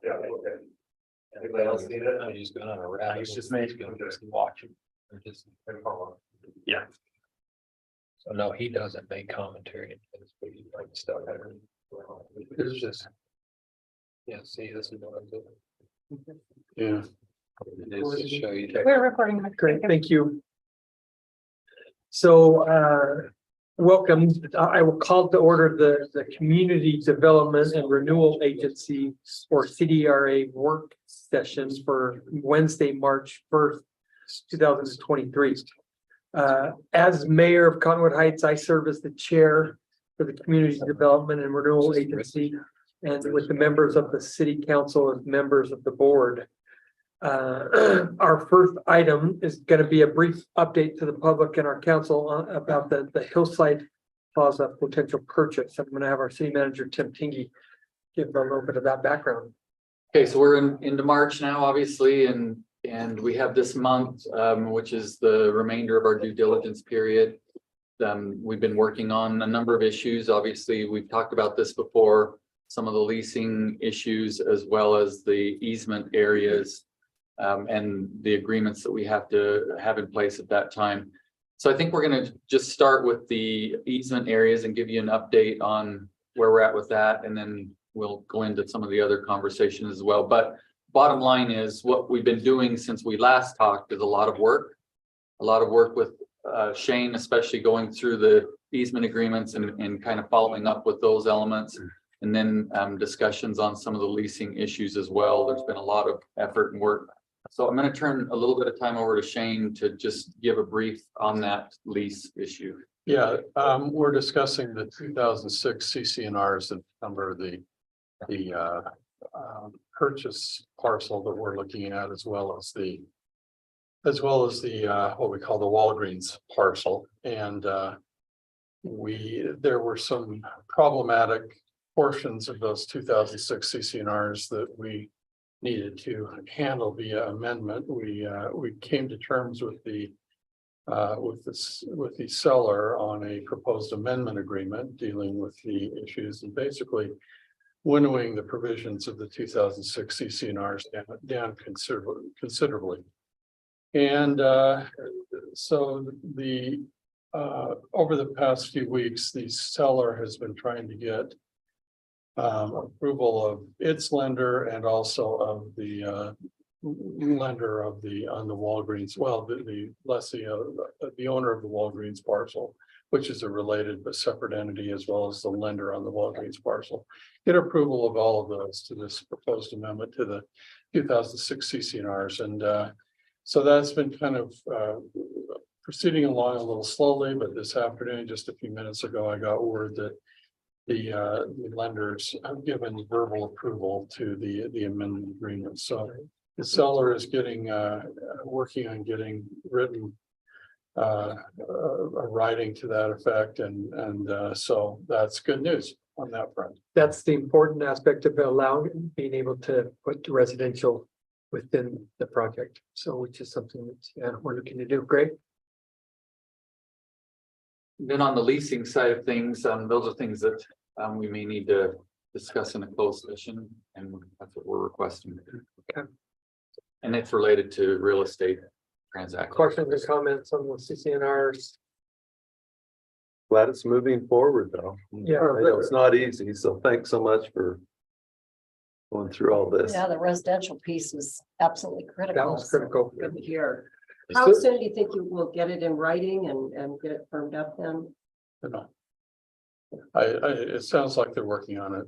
Yeah. Okay. Anybody else need it? No, he's going on a round. He's just making- He's gonna just watch him. Or just- Yeah. So no, he doesn't make commentary. It's pretty like stuff. It's just. Yeah, see, this is what I'm doing. Yeah. It is to show you that. We're recording. Great, thank you. So, welcome. I will call to order the Community Development and Renewal Agency or CDRA work sessions for Wednesday, March 1st, 2023. As mayor of Cottonwood Heights, I serve as the chair for the Community Development and Renewal Agency, and with the members of the city council as members of the board. Our first item is going to be a brief update to the public and our council about the Hillside Plaza potential purchase. I'm going to have our city manager, Tim Tingy, give a little bit of that background. Okay, so we're into March now, obviously, and we have this month, which is the remainder of our due diligence period. We've been working on a number of issues. Obviously, we've talked about this before, some of the leasing issues as well as the easement areas. And the agreements that we have to have in place at that time. So I think we're going to just start with the easement areas and give you an update on where we're at with that. And then we'll go into some of the other conversations as well. But bottom line is what we've been doing since we last talked is a lot of work with Shane, especially going through the easement agreements and kind of following up with those elements. And then discussions on some of the leasing issues as well. There's been a lot of effort and work. So I'm going to turn a little bit of time over to Shane to just give a brief on that lease issue. Yeah, we're discussing the 2006 CCNRs that number the purchase parcel that we're looking at, as well as the what we call the Walgreens parcel. And there were some problematic portions of those 2006 CCNRs that we needed to handle via amendment. We came to terms with the seller on a proposed amendment agreement dealing with the issues and basically winnowing the provisions of the 2006 CCNRs down considerably. And so over the past few weeks, the seller has been trying to get approval of its lender and also of the lender of on the Walgreens, well, the lessee, the owner of the Walgreens parcel, which is a related but separate entity, as well as the lender on the Walgreens parcel. Get approval of all of those to this proposed amendment to the 2006 CCNRs. And so that's been kind of proceeding along a little slowly, but this afternoon, just a few minutes ago, I got word that the lenders have given verbal approval to the amendment agreement. So the seller is working on getting written a writing to that effect, and so that's good news on that front. That's the important aspect of allowing, being able to put residential within the project. So which is something that we're looking to do. Great. Then on the leasing side of things, those are things that we may need to discuss in a closed session, and that's what we're requesting. Okay. And it's related to real estate transactions. Questions or comments on the CCNRs? Glad it's moving forward, though. Yeah. I know it's not easy, so thanks so much for going through all this. Yeah, the residential piece is absolutely critical. That was critical. So good to hear. How soon do you think you will get it in writing and get it firmed up then? You know, it sounds like they're working on it.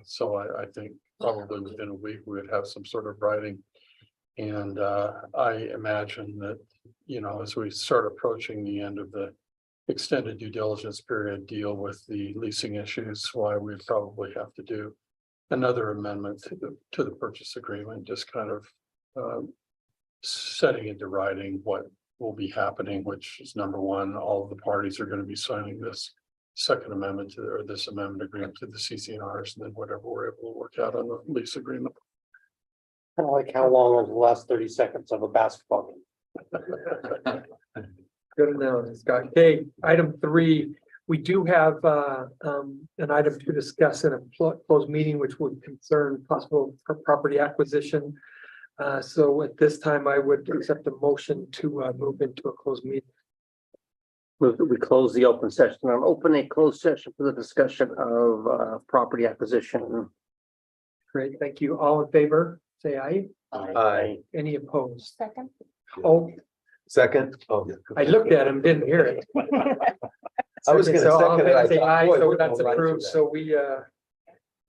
So I think probably within a week we would have some sort of writing. And I imagine that, as we start approaching the end of the extended due diligence period, deal with the leasing issues, why we probably have to do another amendment to the purchase agreement, just kind of setting into writing what will be happening, which is number one, all of the parties are going to be signing this second amendment or this amendment agreement to the CCNRs, and then whatever we're able to work out on the lease agreement. Kind of like how long are the last 30 seconds of a basketball game? Good analysis, Scott. Okay, item 3, We do have an item to discuss in a closed meeting, which would concern possible property acquisition. So at this time, I would accept a motion to move into a closed meeting. Move that we close the open session and open a closed session for the discussion of property acquisition. Great, thank you. All in favor, say aye. Aye. Any opposed? Second. Oh, Second. Oh, I looked at him, didn't hear it. I was gonna So all in second it. favor, I say thought, aye, boy, so we're that's going right through approved. that. So we